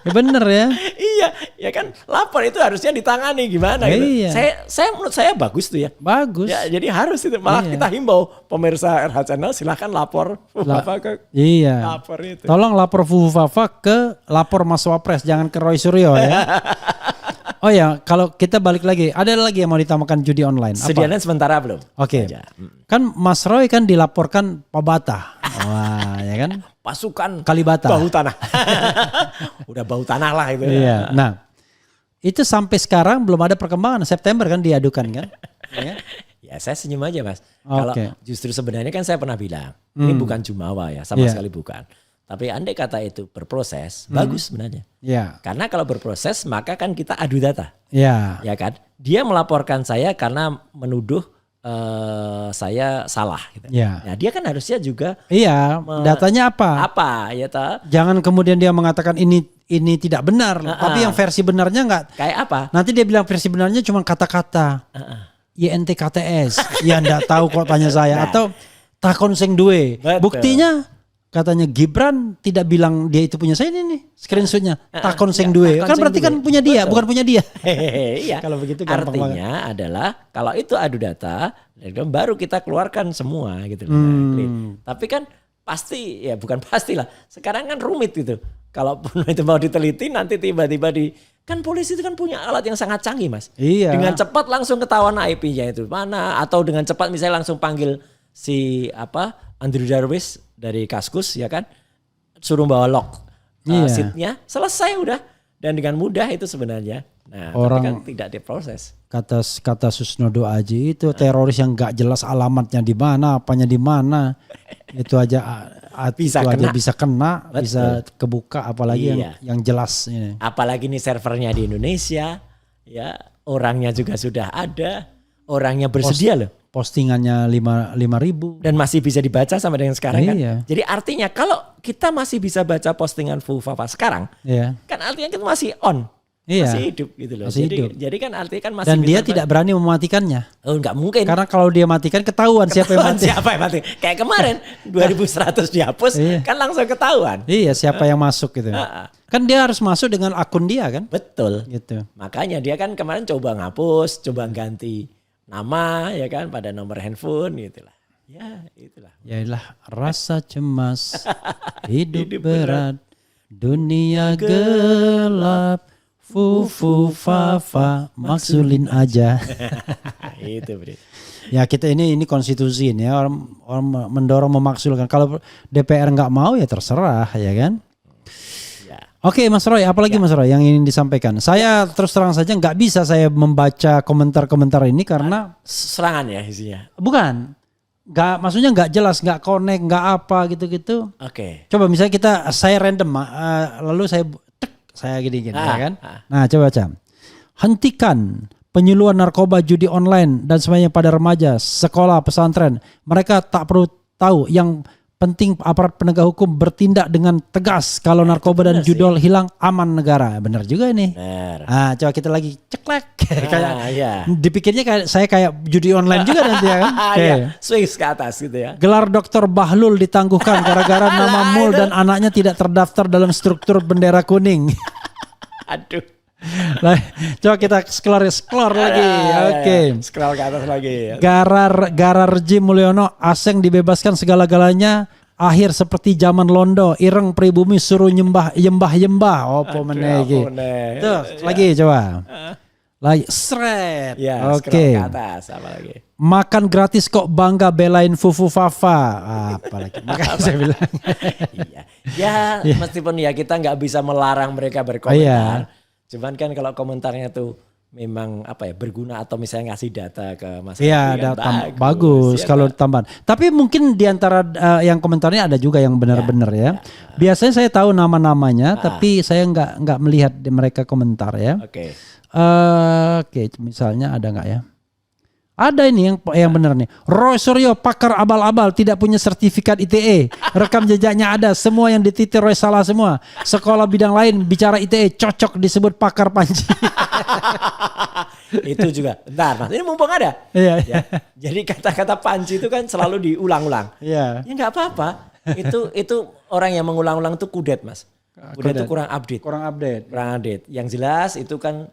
Ya bener ya. Iya, ya kan lapor itu harusnya ditangani gimana gitu. Iya. Menurut saya bagus tuh ya. Bagus. Ya, jadi harus itu. Malah kita himbau pemirsa RH Channel silahkan lapor Fufafa ke lapor itu. Tolong lapor Fufafa ke lapor Mas Wapres, jangan ke Roy Suryo ya. Oh ya, kalau kita balik lagi, ada lagi yang mau ditambahkan judi online? Sedianya sementara belum. Oke. Kan Mas Roy kan dilaporkan Pabata. Wah, ya kan? Pasukan Kalibata. Bau tanah. Udah bau tanah lah itu. Iya. Nah, itu sampai sekarang belum ada perkembangan. September kan diadukan kan? Ya. Ya saya senyum aja Mas. Kalau justru sebenarnya kan saya pernah bilang, ini bukan jumawa ya, sama sekali bukan. Tapi andai kata itu berproses, bagus sebenarnya. Ya. Karena kalau berproses maka kan kita adu data. Ya. Ya kan? Dia melaporkan saya karena menuduh saya salah. Gitu. Ya. Nah, dia kan harusnya juga. Iya. Datanya apa? Apa ya ta? Jangan kemudian dia mengatakan ini tidak benar. Tapi yang versi benarnya enggak. Kayak apa? Nanti dia bilang versi benarnya cuma kata-kata. YNTKTS. Ya enggak tahu kok tanya saya. Atau takon sing duwe. Buktinya katanya Gibran tidak bilang dia itu punya saya, ini nih screenshotnya takon sing duwe kan berarti kan punya dia. Bukan punya dia. Iya. Kalau begitu artinya adalah kalau itu adu data baru kita keluarkan semua gitu. Tapi kan pasti ya bukan pastilah. Sekarang kan rumit gitu. Kalaupun itu mau diteliti nanti tiba-tiba kan polisi itu kan punya alat yang sangat canggih Mas. Iya. Dengan cepat langsung ketahuan IP-nya itu mana, atau dengan cepat misalnya langsung panggil si Andrew Darwis dari Kaskus ya kan, suruh bawa lock seatnya, selesai udah, dan dengan mudah itu sebenarnya. Nah, tapi kan tidak diproses. Kata Susnodo Aji itu teroris yang nggak jelas alamatnya di mana, apanya di mana, itu aja bisa kena, betul. Bisa kebuka, apalagi yang jelas ini. Apalagi nih servernya di Indonesia, ya orangnya juga sudah ada, orangnya bersedia loh. Postingannya 5.000 dan masih bisa dibaca sampai dengan sekarang kan. Jadi artinya kalau kita masih bisa baca postingan Fufafa sekarang, kan artinya kita masih on, masih hidup gitu loh. Jadi kan artinya kan masih. Dan dia tidak berani mematikannya. Oh nggak mungkin. Karena kalau dia matikan ketahuan siapa yang mati. Siapa yang mati? Kayak kemarin 2.100 dihapus kan langsung ketahuan. Iya siapa yang masuk gitu. Kan dia harus masuk dengan akun dia kan. Betul. Gitu. Makanya dia kan kemarin coba ngapus, coba ganti nama ya kan pada nomor handphone gitulah. Ya itulah. Yalah rasa cemas, hidup berat, dunia gelap, Fufafa, maksulin aja. Itu Bri. Ya kita ini konstitusi ini ya, orang mendorong memaksulkan. Kalau DPR nggak mau ya terserah ya kan. Oke Mas Roy, apalagi Mas Roy yang ingin disampaikan? Saya terus terang saja nggak bisa saya membaca komentar-komentar ini karena serangan ya isinya. Bukan, maksudnya nggak jelas, nggak connect, nggak apa gitu-gitu. Oke. Coba misalnya saya random, lalu saya gini ya kan. Nah coba baca. Hentikan penyuluhan narkoba, judi online dan semuanya pada remaja, sekolah, pesantren. Mereka tak perlu tahu yang penting aparat penegak hukum bertindak dengan tegas. Kalau narkoba dan judol hilang, aman negara. Benar juga ini. Nah, coba kita lagi ceklek. Dipikirnya kayak judi online juga nanti ya kan. Swings ke atas gitu ya. Gelar Dr. Bahlul ditangguhkan gara-gara nama Mul dan anaknya tidak terdaftar dalam struktur bendera kuning. Aduh. Coba kita scroll lagi. Oke. Scroll ke atas lagi. Gararji Mulyono, Aseng dibebaskan segala-galanya. Akhir seperti zaman Londo, ireng pribumi suruh yembah. Opo menegi. Tuh, lagi coba. Lagi seret. Oke. Ke atas apa lagi? Makan gratis kok bangga belain Fufafa. Apalagi. Makanya saya bilang. Ya, meskipun ya kita nggak bisa melarang mereka berkomentar. Cuman kan kalau komentarnya tuh memang berguna atau misalnya ngasih data ke masyarakat. Iya, bagus kalau tambahan. Tapi mungkin di antara yang komentarnya ada juga yang benar-benar ya. Biasanya saya tahu nama-namanya, tapi saya nggak melihat mereka komentar ya. Oke. Oke, misalnya ada nggak ya? Ada ini yang benar nih. Roy Suryo pakar abal-abal tidak punya sertifikat ITE. Rekam jejaknya ada. Semua yang dititir Roy salah semua. Sekolah bidang lain bicara ITE cocok disebut pakar Panji. Itu juga. Bentar Mas, ini mumpung ada. Iya. Ya. Jadi kata-kata Panji itu kan selalu diulang-ulang. Iya. Ya nggak apa-apa. Itu orang yang mengulang-ulang itu kudet Mas. Kudet itu kurang update. Kurang update. Yang jelas itu kan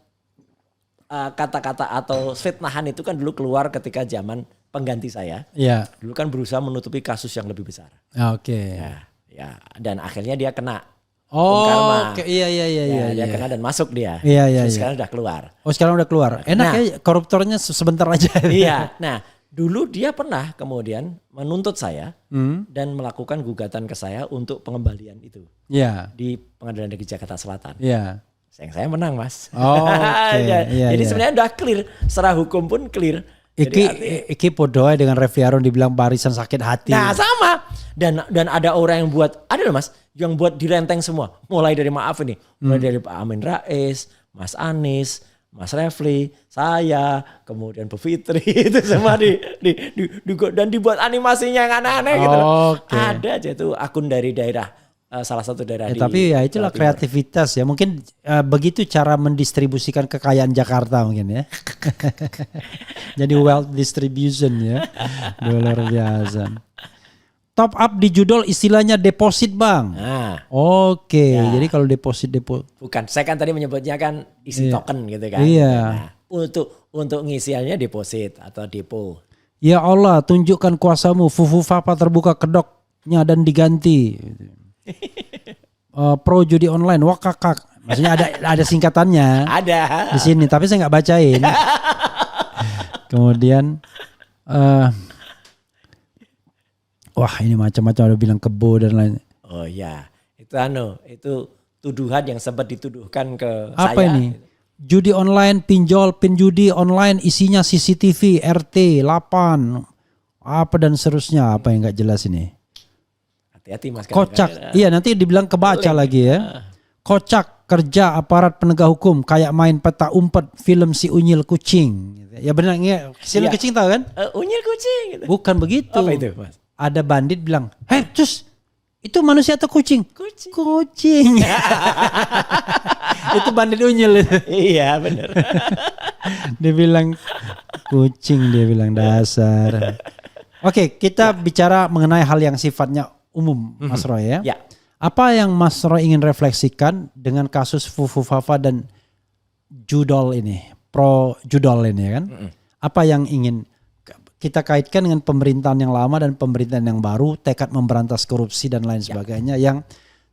kata-kata atau fitnahan itu kan dulu keluar ketika zaman pengganti saya. Iya. Dulu kan berusaha menutupi kasus yang lebih besar. Oke. Ya, dan akhirnya dia kena Oh, iya. Dia kena dan masuk dia. Iya. Sekarang udah keluar. Oh, sekarang udah keluar. Enak ya koruptornya sebentar aja. Iya. Nah, dulu dia pernah kemudian menuntut saya dan melakukan gugatan ke saya untuk pengembalian itu. Iya. Di Pengadilan Negeri Jakarta Selatan. Iya. Saya menang, Mas. Oh, oke. Jadi sebenarnya udah clear, secara hukum pun clear. Iki podoy dengan Refli Harun dibilang barisan sakit hati. Nah, sama. Dan ada orang yang buat, ada loh Mas, yang buat direnteng semua. Mulai dari mulai dari Pak Amin Rais, Mas Anies, Mas Refli, saya, kemudian Bu Fitri itu semua dan dibuat animasinya yang aneh-aneh gitu. Ada aja itu akun dari daerah, salah satu daerah di tapi ya itulah kreativitas ya. Mungkin begitu cara mendistribusikan kekayaan Jakarta mungkin ya. Jadi wealth distribution ya. Luar biasa. Top up di judul istilahnya deposit, Bang. Nah, Oke. Jadi kalau deposit bukan, saya kan tadi menyebutnya kan isi token gitu kan. Iya. Nah, untuk ngisiannya deposit atau depo. Ya Allah, tunjukkan kuasamu. Fufu Fapa terbuka kedoknya dan diganti. Pro judi online wakakak. Maksudnya ada singkatannya. Ada. Di sini, tapi saya nggak bacain. Kemudian wah ini macam-macam, ada bilang kebo dan lain. Oh iya, itu tuduhan yang sempat dituduhkan ke apa saya. Apa ini? Judi online, pinjol, judi online isinya CCTV, RT, 8, apa dan seterusnya, apa yang nggak jelas ini. Hati-hati Mas. Kocak, iya nanti dibilang kebaca lagi ya. Kocak kerja aparat penegak hukum kayak main peta umpet film si Unyil Kucing. Ya benar, si Unyil Kucing tahu kan? Unyil Kucing. Gitu. Bukan begitu. Apa itu Mas? Ada bandit bilang, hei cus, itu manusia atau kucing? Kucing. Itu bandit Unyil. Iya benar. Dia bilang kucing, dia bilang dasar. Oke, kita bicara mengenai hal yang sifatnya umum, Mas Roy ya. Ya. Apa yang Mas Roy ingin refleksikan dengan kasus Fufu Fafa dan Judol ini, pro Judol ini kan? Apa yang ingin kita kaitkan dengan pemerintahan yang lama dan pemerintahan yang baru, tekad memberantas korupsi dan lain sebagainya yang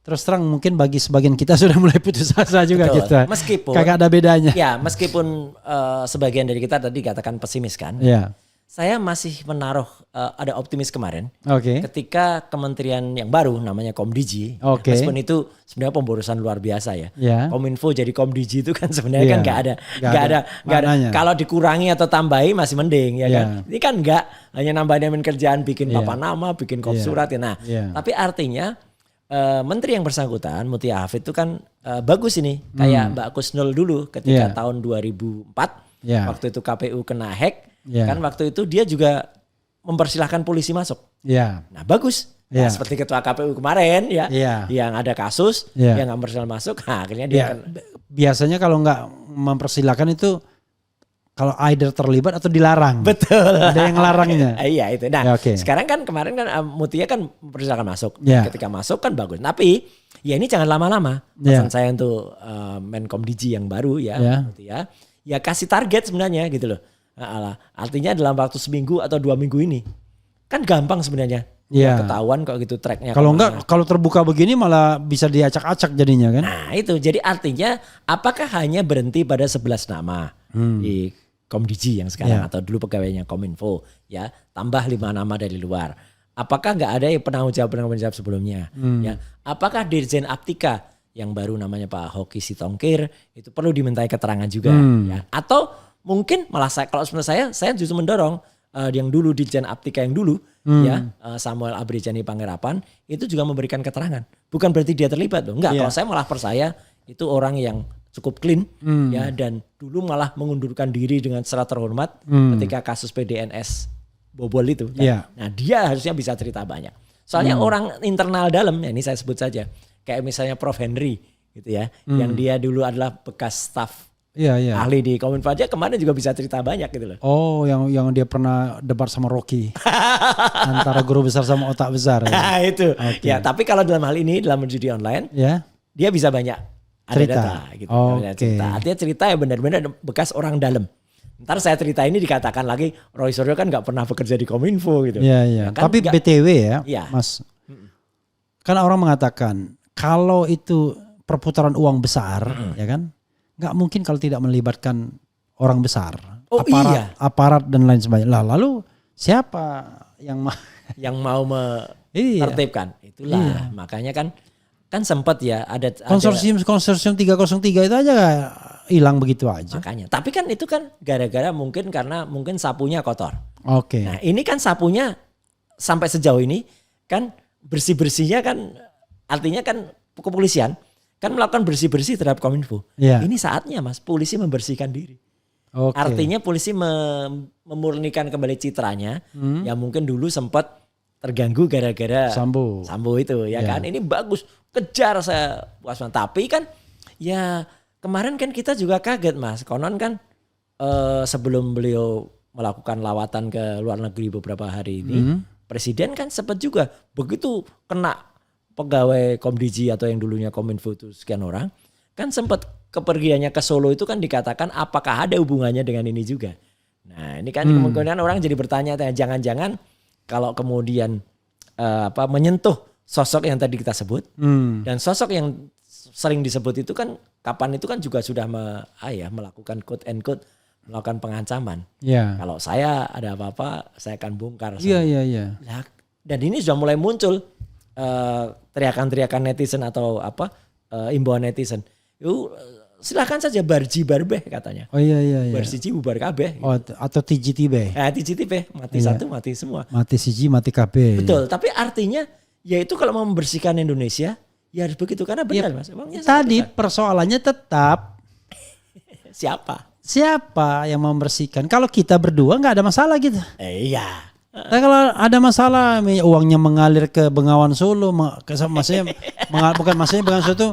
terus terang mungkin bagi sebagian kita sudah mulai putus asa juga. Betul. Kita. Meskipun kagak ada bedanya. Ya, meskipun sebagian dari kita tadi katakan pesimis kan. Ya. Saya masih menaruh ada optimis kemarin. Ketika kementerian yang baru namanya Komdiji. Meskipun itu sebenarnya pemborosan luar biasa ya. Kominfo jadi Komdiji itu kan sebenarnya kan nggak ada. Kalau dikurangi atau tambahi masih mending ya kan. Ini kan nggak, hanya nambahin kerjaan, bikin papan nama, bikin kop surat ya. Nah, tapi artinya menteri yang bersangkutan Mutia Hafid itu kan bagus ini. Kayak Mbak Kusnul dulu ketika tahun 2004 waktu itu KPU kena hack. Kan waktu itu dia juga mempersilahkan polisi masuk. Nah bagus. Nah, seperti ketua KPU kemarin ya, yang ada kasus, yang nggak mempersilahkan masuk, nah, akhirnya dia biasanya kalau nggak mempersilahkan itu kalau either terlibat atau dilarang. Betul. Ada yang larangnya. Iya itu. Nah sekarang kan kemarin kan Mutia kan mempersilahkan masuk. Ketika masuk kan bagus. Tapi ya ini jangan lama-lama. Pesan saya untuk Menkomdiji yang baru ya, Mutia. Ya kasih target sebenarnya gitu loh. Nah, artinya dalam waktu seminggu atau 2 minggu ini kan gampang sebenarnya ketahuan kok gitu tracknya. Kalau enggak, kalau terbuka begini malah bisa diacak-acak jadinya kan. Nah itu jadi artinya apakah hanya berhenti pada 11 nama di Komdiji yang sekarang atau dulu pegawainya Kominfo ya, tambah 5 nama dari luar. Apakah nggak ada yang penanggung jawab sebelumnya ya? Apakah Dirjen Aptika yang baru namanya Pak Hoki Sitongkir itu perlu dimintai keterangan juga ya? Atau mungkin malah kalau menurut saya justru mendorong yang dulu di Dirjen Aptika yang dulu Samuel Abrijani Panggerapan itu juga memberikan keterangan. Bukan berarti dia terlibat loh. Enggak, kalau saya malah percaya itu orang yang cukup clean ya, dan dulu malah mengundurkan diri dengan secara terhormat ketika kasus PDNS bobol itu. Nah, dia harusnya bisa cerita banyak. Soalnya orang internal dalam, ya ini saya sebut saja, kayak misalnya Prof Henry gitu ya, yang dia dulu adalah bekas staf ahli di Kominfo aja, kemarin juga bisa cerita banyak gitu loh. Oh, yang dia pernah debat sama Rocky. Antara guru besar sama otak besar. Nah, itu. Ya, tapi kalau dalam hal ini dalam judi online, dia bisa banyak cerita. Ada data gitu. Cerita. Artinya cerita yang benar-benar bekas orang dalam. Ntar saya cerita ini dikatakan lagi Roy Suryo kan nggak pernah bekerja di Kominfo gitu. Iya. Kan tapi BTW ya, Mas. Kan orang mengatakan kalau itu perputaran uang besar, ya kan, nggak mungkin kalau tidak melibatkan orang besar, aparat dan lain sebagainya. Lalu siapa yang mau menertibkan? Itulah makanya kan sempat ya ada konsorsium 303 itu aja hilang begitu aja. Makanya, tapi kan itu kan gara-gara mungkin sapunya kotor. Oke. Nah ini kan sapunya sampai sejauh ini kan bersih-bersihnya kan artinya kan kepolisian kan melakukan bersih-bersih terhadap Kominfo. Ini saatnya Mas polisi membersihkan diri. Artinya polisi memurnikan kembali citranya yang mungkin dulu sempat terganggu gara-gara Sambo itu ya kan. Ini bagus, kejar saya puas. Tapi kan ya kemarin kan kita juga kaget Mas. Konon kan sebelum beliau melakukan lawatan ke luar negeri beberapa hari ini, Presiden kan sempat juga begitu kena pegawai Komdiji atau yang dulunya Kominfo itu sekian orang, kan sempat kepergiannya ke Solo itu kan dikatakan apakah ada hubungannya dengan ini juga. Nah ini kan kemungkinan orang jadi bertanya, jangan-jangan kalau kemudian menyentuh sosok yang tadi kita sebut dan sosok yang sering disebut itu kan kapan itu kan juga sudah melakukan quote and quote melakukan pengancaman. Kalau saya ada apa-apa saya akan bongkar. Nah, dan ini sudah mulai muncul teriakan-teriakan netizen atau imbauan netizen. Silakan saja barji barbeh katanya. Barsiji bubar kabeh. Atau TGTB. TGTB mati satu mati semua. Mati siji mati kabeh. Betul, tapi artinya yaitu kalau mau membersihkan Indonesia ya harus begitu karena benar Mas. Tadi persoalannya tetap siapa yang membersihkan? Kalau kita berdua nggak ada masalah gitu. Iya. Nah, kalau ada masalah uangnya mengalir ke Bengawan Solo, maksudnya Bengawan Solo itu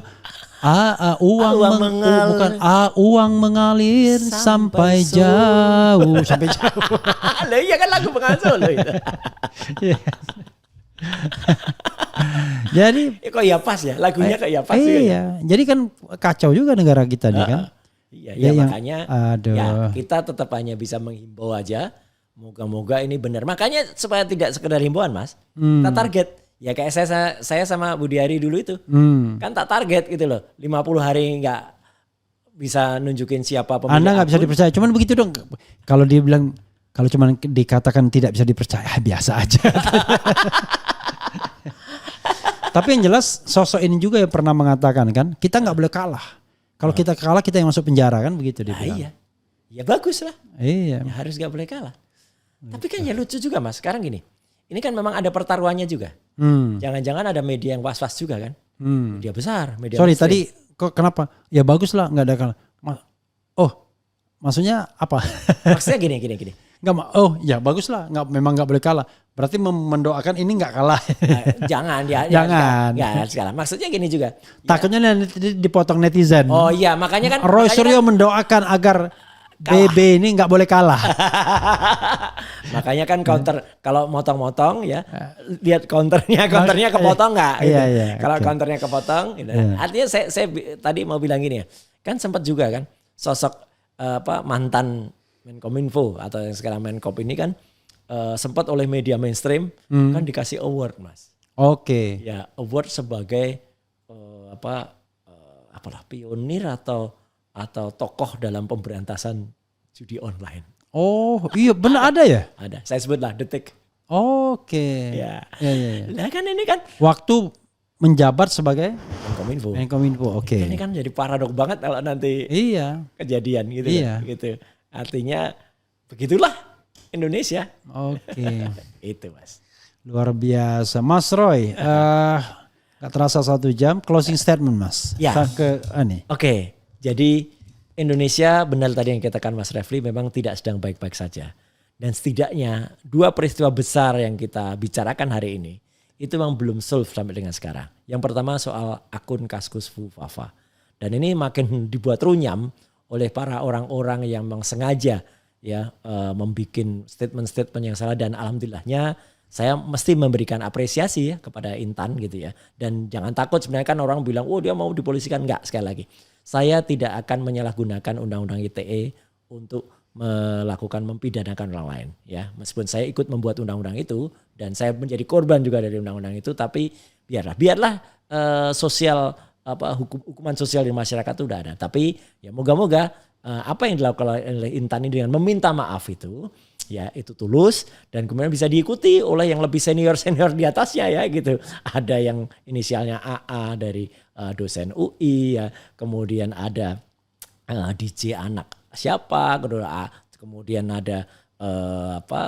uang mengalir sampai jauh. Lah iya kan lagu Bengawan Solo itu. Jadi kok ya pas ya lagunya kok ya pas juga. Iya, jadi kan kacau juga negara kita nih kan. Iya makanya ya kita tetap hanya bisa menghimbau aja. Moga-moga ini benar. Makanya supaya tidak sekedar himbauan Mas, kita target. Ya kayak saya sama Budi Ari dulu itu. Kan tak target gitu loh. 50 hari nggak bisa nunjukin siapa pemilik Anda nggak bisa dipercaya. Cuman begitu dong. Kalau dia bilang, kalau cuman dikatakan tidak bisa dipercaya, biasa aja. Tapi yang jelas sosok ini juga yang pernah mengatakan kan, kita nggak boleh kalah. Kalau kita kalah kita yang masuk penjara kan begitu dia bilang. Iya. Ya bagus lah. Iya. Ya, harus nggak boleh kalah. Tapi kan ya lucu juga Mas. Sekarang gini. Ini kan memang ada pertaruhannya juga. Jangan-jangan ada media yang was-was juga kan. Media besar. Media Sorry mainstream. tadi kok kenapa? Ya bagus lah nggak ada kalah. Maksudnya apa? Maksudnya gini. Ya bagus lah. Memang nggak boleh kalah. Berarti mendoakan ini nggak kalah. Jangan. Jangan. Harus kalah. Maksudnya gini juga. Takutnya nanti dipotong netizen. Oh iya makanya kan. Roy Suryo mendoakan agar kalah. BB ini nggak boleh kalah. Makanya kan counter kalau motong-motong ya lihat counternya kepotong nggak? Gitu. Kalau counternya kepotong, gitu. Artinya saya tadi mau bilang gini ya, kan sempat juga kan sosok mantan Menkominfo atau yang sekarang Menkop ini kan sempat oleh media mainstream kan dikasih award Mas. Oke. Ya award sebagai pionir atau tokoh dalam pemberantasan judi online. Oh iya benar ada ya? Ada. Saya sebutlah Detik. Oke. Ya. Nah kan ini kan. Waktu menjabat sebagai Menkominfo. Oke. Ini kan jadi paradok banget kalau nanti kejadian gitu. Gitu. Artinya begitulah Indonesia. Oke. Itu Mas. Luar biasa. Mas Roy. Gak terasa 1 jam. Closing statement Mas. Ya. Oke. Jadi Indonesia benar tadi yang dikatakan Mas Refli memang tidak sedang baik-baik saja. Dan setidaknya 2 peristiwa besar yang kita bicarakan hari ini itu memang belum solve sampai dengan sekarang. Yang pertama soal akun Kaskus Fufafa. Dan ini makin dibuat runyam oleh para orang-orang yang memang sengaja ya membuat statement-statement yang salah, dan alhamdulillahnya saya mesti memberikan apresiasi ya kepada Intan gitu ya. Dan jangan takut, sebenarnya kan orang bilang, dia mau dipolisikan. Enggak, sekali lagi. Saya tidak akan menyalahgunakan undang-undang ITE untuk melakukan mempidanakan orang lain ya. Meskipun saya ikut membuat undang-undang itu dan saya menjadi korban juga dari undang-undang itu, tapi biarlah sosial hukuman sosial di masyarakat itu udah ada. Tapi ya moga-moga apa yang dilakukan oleh Intan ini dengan meminta maaf itu ya itu tulus dan kemudian bisa diikuti oleh yang lebih senior di atasnya ya gitu. Ada yang inisialnya AA dari dosen UI ya, kemudian ada DJ anak siapa, kemudian ada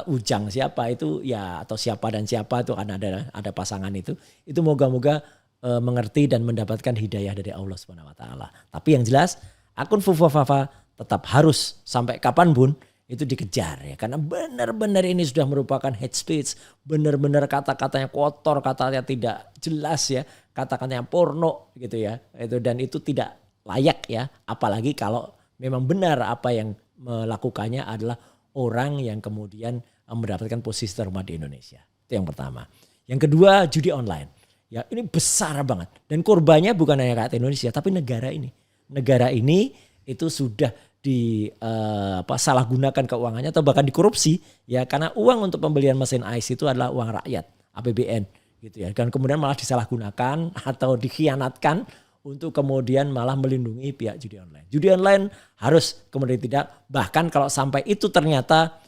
Ujang siapa itu ya, atau siapa dan siapa itu kan ada pasangan itu moga-moga mengerti dan mendapatkan hidayah dari Allah Subhanahu wa taala. Tapi yang jelas akun Fufafafa tetap harus sampai kapanpun itu dikejar ya, karena benar-benar ini sudah merupakan hate speech, benar-benar kata-katanya kotor, katanya tidak jelas ya, kata-katanya porno gitu ya. Dan itu tidak layak ya, apalagi kalau memang benar apa yang melakukannya adalah orang yang kemudian mendapatkan posisi terhormat di Indonesia. Itu yang pertama. Yang kedua, judi online. Ya, ini besar banget. Dan korbannya bukan hanya rakyat Indonesia, tapi negara ini. Negara ini itu sudah disalahgunakan keuangannya atau bahkan dikorupsi ya, karena uang untuk pembelian mesin ais itu adalah uang rakyat, APBN gitu ya. Dan kemudian malah disalahgunakan atau dikhianatkan untuk kemudian malah melindungi pihak judi online. Judi online harus kemudian tidak, bahkan kalau sampai itu ternyata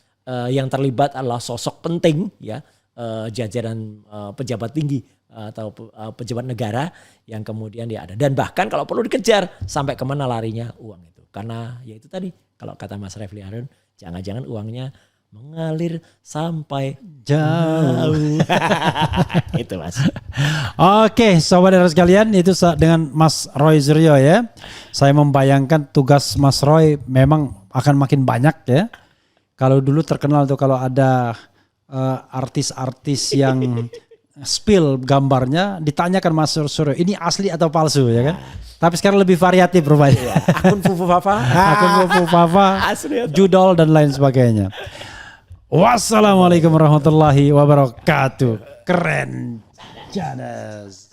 yang terlibat adalah sosok penting ya, jajaran pejabat tinggi atau pejabat negara yang kemudian dia ada. Dan bahkan kalau perlu dikejar sampai kemana larinya uang itu. Karena ya itu tadi, kalau kata Mas Refli Harun, jangan-jangan uangnya mengalir sampai jauh. Itu Mas. Oke, sobat dan sekalian, itu dengan Mas Roy Suryo ya. Saya membayangkan tugas Mas Roy memang akan makin banyak ya. Kalau dulu terkenal tuh kalau ada artis-artis yang spill gambarnya, ditanyakan Mas Suryo, ini asli atau palsu ya kan? Tapi sekarang lebih variatif rupanya. Akun Fufafafa, judol dan lain sebagainya. Wassalamualaikum warahmatullahi wabarakatuh. Keren. Jadas.